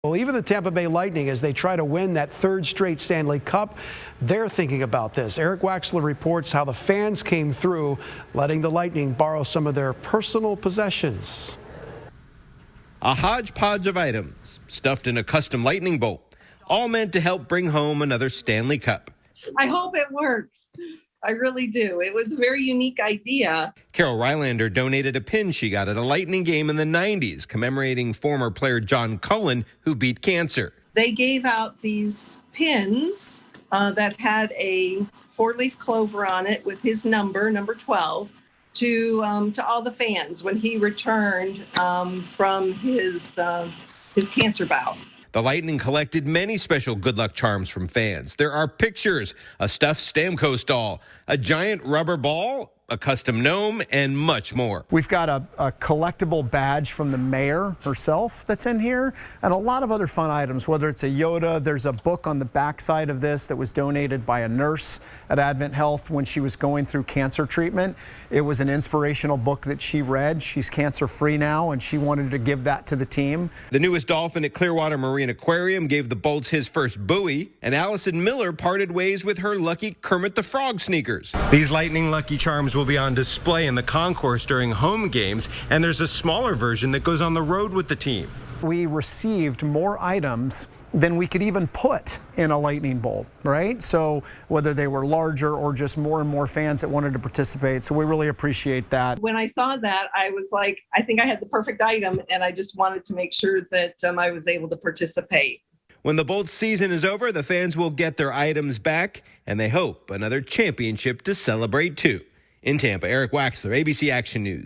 Well, even the Tampa Bay Lightning, as they try to win that third straight Stanley Cup, they're thinking about this. Eric Waxler reports how the fans came through, letting the Lightning borrow some of their personal possessions. A hodgepodge of items stuffed in a custom lightning bolt, all meant to help bring home another Stanley Cup. I hope it works. I really do. It was a very unique idea. Carol Rylander donated a pin she got at a Lightning game in the 90s, commemorating former player John Cullen, who beat cancer. They gave out these pins that had a 4-leaf clover on it with his number 12, to all the fans when he returned from his cancer bout. The Lightning collected many special good luck charms from fans. There are pictures, a stuffed Stamkos doll, a giant rubber ball, a custom gnome, and much more. We've got a collectible badge from the mayor herself that's in here, and a lot of other fun items, whether it's a Yoda. There's a book on the backside of this that was donated by a nurse at Advent Health when she was going through cancer treatment. It was an inspirational book that she read. She's cancer-free now, and she wanted to give that to the team. The newest dolphin at Clearwater Marine Aquarium gave the Bolts his first buoy, and Allison Miller parted ways with her lucky Kermit the Frog sneakers. These Lightning Lucky Charms will be on display in the concourse during home games, and there's a smaller version that goes on the road with the team. We received more items than we could even put in a lightning bolt, right? So whether they were larger or just more and more fans that wanted to participate. So we really appreciate that. When I saw that, I was like, I think I had the perfect item, and I just wanted to make sure that I was able to participate. When the Bolts season is over, the fans will get their items back, and they hope another championship to celebrate too. In Tampa, Eric Waxler, ABC Action News.